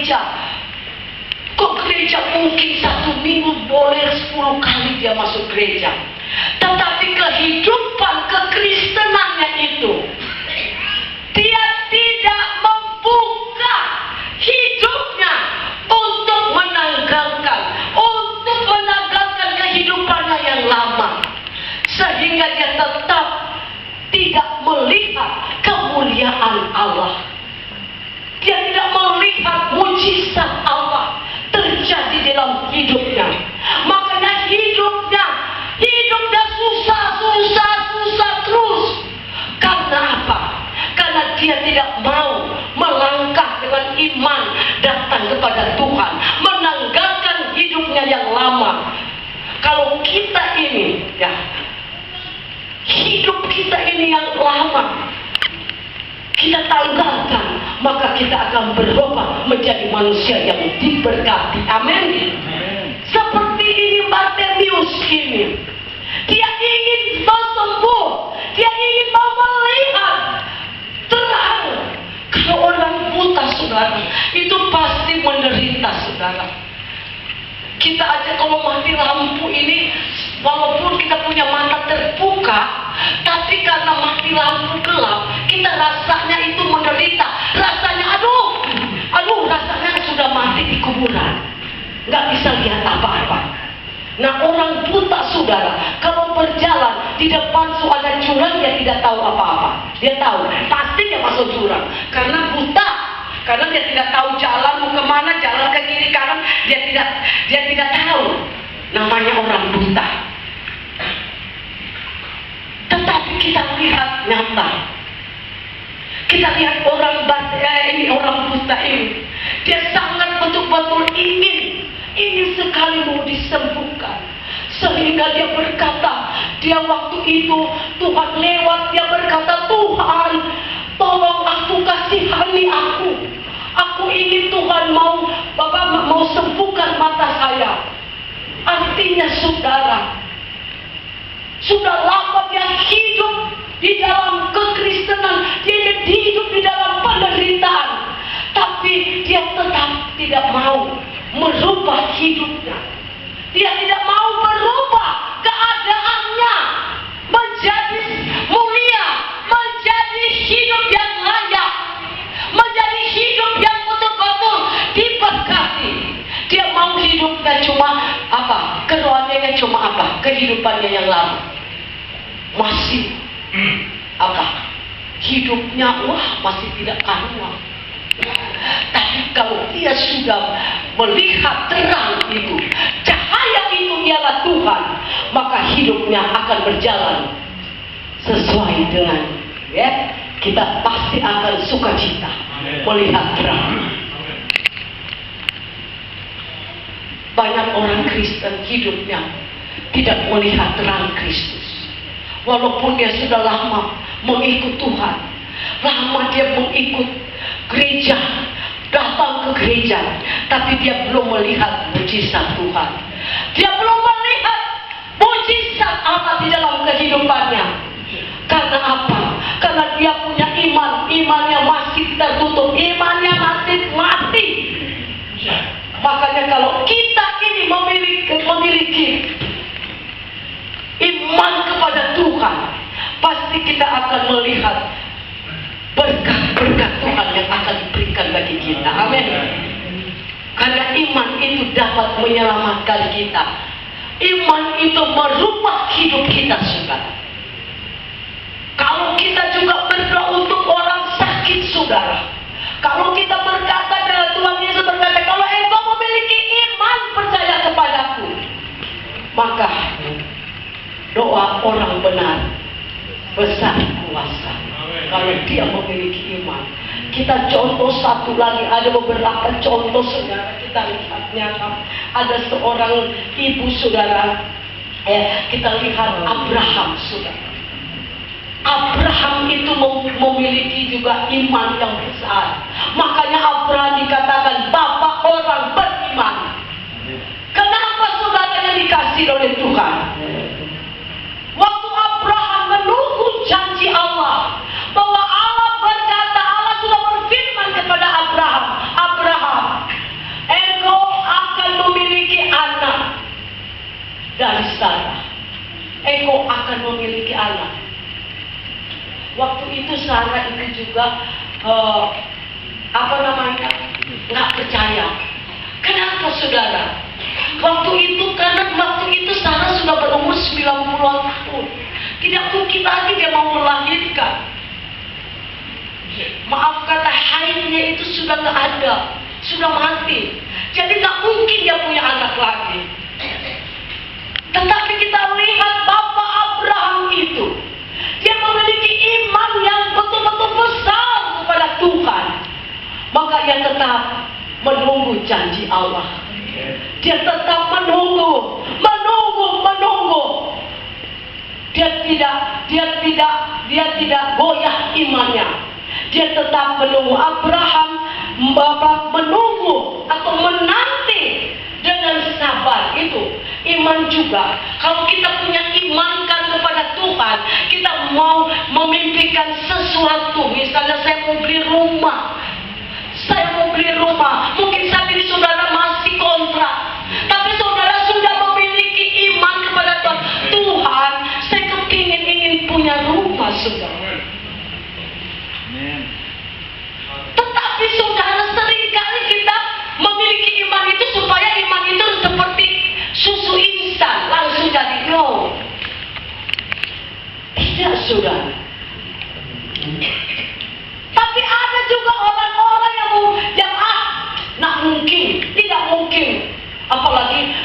gereja. Ke gereja mungkin 1 minggu boleh 10 kali dia masuk gereja. Tetapi kehidupan kekristenannya itu, dia tidak membuka hidupnya untuk menanggalkan kehidupannya yang lama. Sehingga dia tetap tidak melihat kemuliaan Allah. Dia tidak melihat mujizat Allah terjadi dalam hidupnya. Makanya hidupnya susah terus. Karena apa? Karena dia tidak mau melangkah dengan iman datang kepada Tuhan, menanggalkan hidupnya yang lama. Kalau kita ini, ya, hidup kita ini yang lama kita tanggalkan, maka kita akan berubah menjadi manusia yang diberkati. Amin. Seperti ini Bartimius ini, dia ingin sembuh, dia ingin melihat terang. Kalau orang buta, saudara, itu pasti menderita, saudara. Kita aja kalau mati lampu ini, walaupun kita punya mata terbuka, tapi karena mati lampu gelap, kita rasanya itu menderita. Rasanya aduh, rasanya sudah mati di kuburan, nggak bisa lihat apa-apa. Nah, orang buta, saudara, kalau berjalan di depan ada jurang, dia tidak tahu apa-apa. Dia tahu pasti dia masuk jurang karena buta. Karena dia tidak tahu jalan mau kemana, jalan ke kiri kanan, dia tidak tahu. Namanya orang buta. Tetapi kita lihat nyata. Kita lihat orang buta ini. Dia sangat betul-betul ingin sekali mau disembuhkan. Sehingga dia berkata, dia waktu itu Tuhan lewat, dia berkata, Tuhan, tolong aku, kasihani aku. Aku ingin Tuhan mau sembuhkan mata saya. Artinya, saudara, sudah lama dia hidup di dalam kekristenan, dia hidup di dalam penderitaan, tapi dia tetap tidak mau merubah hidupnya. Dia tidak mau berubah keadaannya menjadi mulia, menjadi hidup yang layak, menjadi hidup yang betul-betul diberkati. Dia mau hidupnya cuma apa? Kerohaniannya cuma apa? Kehidupannya yang lama. Masih apa? Hidupnya masih tidak karuan. Tapi kalau dia sudah melihat terang itu, cahaya itu ialah Tuhan, maka hidupnya akan berjalan sesuai dengan, ya, kita pasti akan sukacita melihat terang. Banyak orang Kristen hidupnya tidak melihat terang Kristus. Walaupun dia sudah lama mengikut Tuhan, lama dia mengikut gereja, datang ke gereja, tapi dia belum melihat mujizat Tuhan. Dia belum melihat mujizat Allah di dalam kehidupannya. Karena apa? Karena dia punya imannya masih tertutup, imannya masih mati. Makanya kalau kita ini memiliki iman kepada Tuhan, pasti kita akan melihat berkat-berkat Tuhan yang akan diberikan bagi kita. Amin. Karena iman itu dapat menyelamatkan kita. Iman itu merubah hidup kita, saudara. Kalau kita juga berdoa untuk orang sakit, saudara. Kalau kita berkata dengan Tuhan Yesus berkata, kalau engkau memiliki iman percaya kepadaku, maka doa orang benar besar kuasa. Kalau dia memiliki iman. Kita contoh satu lagi, ada beberapa contoh, saudara, kita lihat nyata. Ada seorang ibu, saudara, kita lihat Abraham, saudara. Abraham itu memiliki juga iman yang besar. Makanya Abraham dikatakan bapak orang beriman. Kenapa saudaranya dikasih oleh Tuhan? Waktu Abraham menunggu janji Allah, bahwa Allah berkata, Allah sudah berfirman kepada Abraham, Sarah, engkau akan memiliki anak. Waktu itu Sarah itu juga nggak percaya. Kenapa saudara? Waktu itu Sarah sudah berumur 90-an tahun. Tidak mungkin lagi dia mau melahirkan. Maaf kata, haidnya itu sudah nggak ada, sudah mati. Jadi nggak mungkin dia punya anak lagi. Tetapi kita lihat Bapak Abraham itu, dia memiliki iman yang betul-betul besar kepada Tuhan. Maka ia tetap menunggu janji Allah. Dia tetap menunggu. Dia tidak goyah imannya. Dia tetap menunggu. Abraham Bapak menunggu atau menanti dengan sabar. Itu iman juga. Kalau kita punya imankan kepada Tuhan, kita mau memimpikan sesuatu. Misalnya saya mau beli rumah. Mungkin saat ini saudara masih kontrak, tapi saudara sudah memiliki iman kepada Tuhan. Tuhan, saya ingin punya rumah, saudara. Tetapi saudara, seringkali kita memiliki iman itu supaya iman itu seperti susu instan, langsung jadi no. Tidak, saudara. Tapi ada juga orang-orang yang tidak mungkin. Apalagi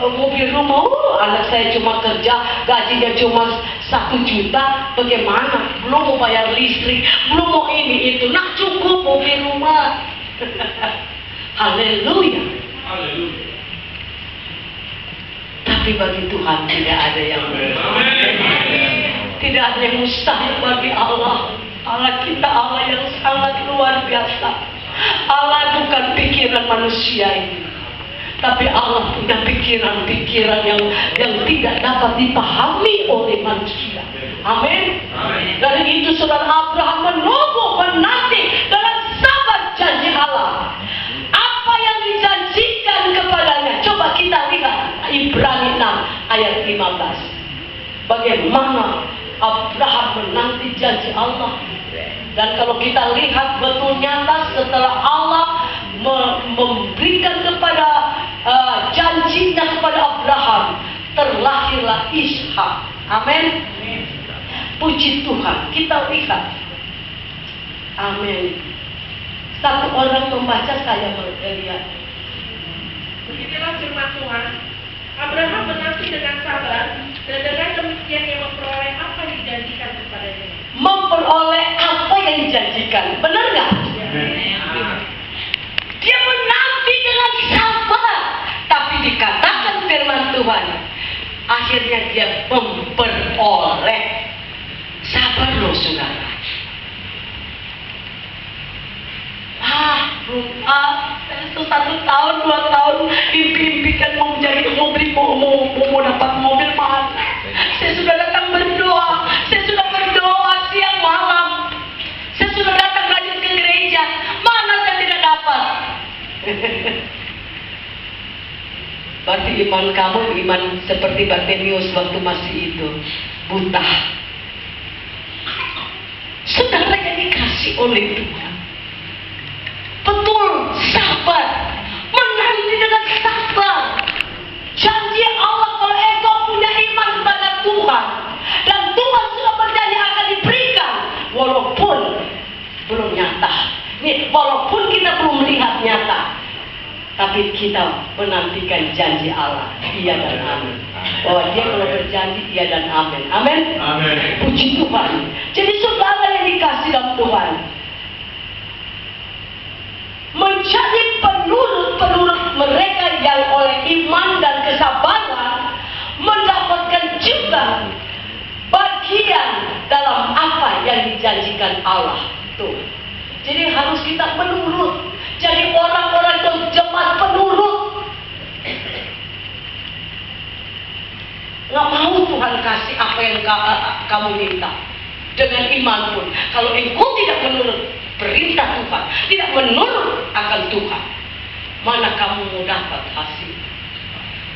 mobil rumah, anak saya cuma kerja, gajinya cuma 1 juta, bagaimana? Belum mau bayar listrik, belum mau ini itu. Nah, cukup mobil rumah. Haleluya. Tapi bagi Tuhan tidak ada yang tidak ada yang mustahil bagi Allah. Allah kita Allah yang sangat luar biasa. Allah bukan pikiran manusia ini, tapi Allah punya pikiran-pikiran yang tidak dapat dipahami oleh manusia. Amin. Dari itu saudara, Abraham menanti dengan sabar janji Allah. Apa yang dijanjikan kepadanya? Coba kita lihat Ibrani 6 ayat 15. Bagaimana Abraham menanti janji Allah. Dan kalau kita lihat betul nyata, setelah Allah memberikan kepada janjinya kepada Abraham, terlahirlah Ishak. Amin. Puji Tuhan. Kita lihat. Amin. Satu orang membaca, saya melihat. Begitulah firman Tuhan. Abraham menanti dengan sabar, dan dengan demikian ia memperoleh apa yang dijanjikan kepadanya. Memperoleh apa yang dijanjikan, benar nggak? Dia menanti dengan sabar, tapi dikatakan firman Tuhan, akhirnya dia memperoleh. Sabar loh saudara. Itu 1 tahun 2 tahun impikan mau dapat mobil mahal. Saya sudah datang berdoa, siang malam. Saya sudah datang rajin ke gereja, mana saya tidak dapat. Berarti iman kamu iman seperti Bartimeus waktu masih itu, buta. Saudara yang dikasih oleh Tuhan, betul sabar, menanti dengan sabar. Janji Allah, kalau engkau punya iman kepada Tuhan dan Tuhan sudah berjanji akan diberikan, walaupun belum nyata. Walaupun kita belum melihat nyata, tapi kita menantikan janji Allah. Iya dan amin. Bahwa dia kalau berjanji iya dan amin. Amin. Puji Tuhan. Jadi saudara yang dikasih dalam Tuhan, menjadi penurut mereka yang oleh iman dan kesabaran mendapatkan juga bagian dalam apa yang dijanjikan Allah. Tuh. Jadi harus kita menurut. Jadi orang-orang itu jemaat penurut. Nggak mau Tuhan kasih apa yang kamu minta. Dengan iman pun, kalau engkau tidak menurut perintah Tuhan, tidak menurut akan Tuhan, mana kamu mau dapat hasil?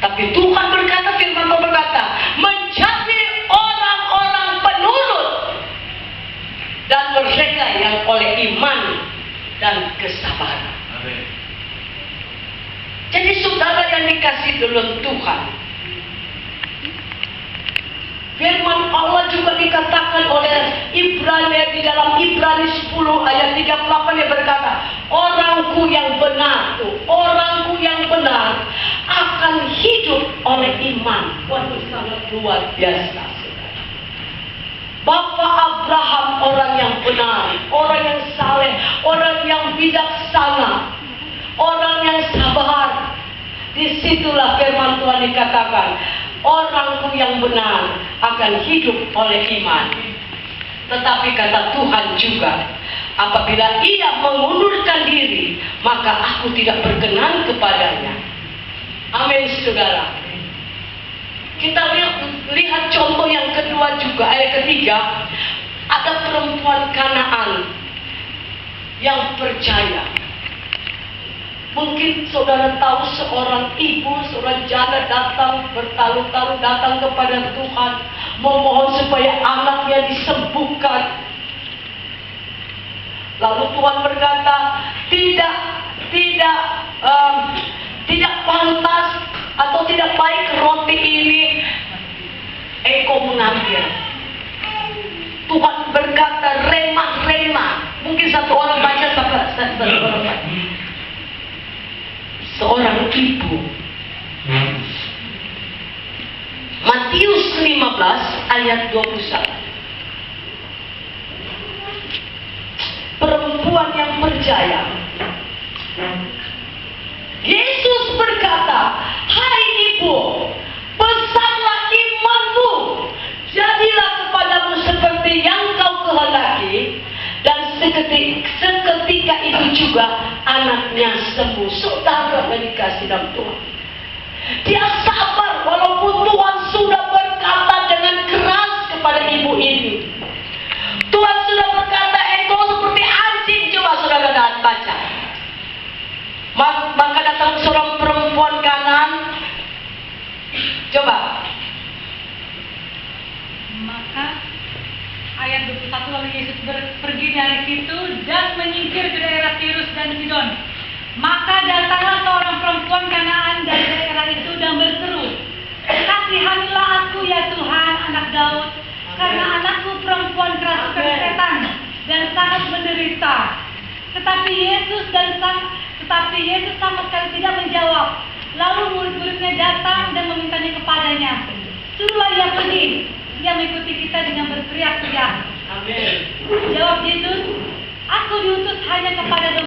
Tapi Tuhan berkata, firman Tuhan berkata, menjadi orang-orang penurut dan mereka yang oleh iman dan kesabaran. Jadi saudara yang dikasih dalam Tuhan, firman Allah juga dikatakan oleh Ibrani di dalam Ibrani 10 ayat 38 yang berkata, orangku yang benar akan hidup oleh iman. Waduh, sangat luar biasa, saudara. Bapak Abraham orang yang benar, orang yang saleh, orang yang bijaksana, orang yang sabar. Disitulah firman Tuhan dikatakan, orangku yang benar akan hidup oleh iman. Tetapi kata Tuhan juga, apabila ia mengundurkan diri, maka aku tidak berkenan kepadanya. Amin, saudara. Kita lihat contoh yang kedua juga, ayat ketiga. Ada perempuan Kanaan yang percaya. Mungkin saudara tahu seorang ibu, seorang janda datang bertalu-talu datang kepada Tuhan, memohon supaya anaknya disembuhkan. Lalu Tuhan berkata, tidak pantas atau tidak baik roti ini engkau mengambil. Tuhan berkata remah-remah. Mungkin satu orang baca satu orang baca. Seorang ibu. Matius 15 ayat 21. Perempuan yang percaya. Yesus berkata, hai ibu, besarlah imanmu, jadilah kepadamu seperti yang kau kehendaki. Dan seketika itu juga anaknya sembuh. Saudara yang dikasih dalam Tuhan, dia sabar walaupun Tuhan sudah berkata dengan keras kepada ibu ini. Tuhan sudah berkata, engkau seperti anjing. Coba saudara baca. Maka datang seorang perempuan Kanaan. Coba. Maka ayat 21, lalu Yesus pergi dari situ dan menyingkir ke daerah Tirus dan Sidon. Maka datanglah seorang perempuan Kanaan dari daerah itu dan berseru, kasihanilah aku ya Tuhan, anak Daud, karena anakku perempuan kerasukan setan dan sangat menderita. Tetapi Yesus sama sekali tidak menjawab. Lalu murid-muridnya datang dan memintanya kepadanya, suruhlah ia pergi. Ia mengikuti kita dengan berteriak-teriak. Amin. Jawab Yesus, aku diutus hanya kepada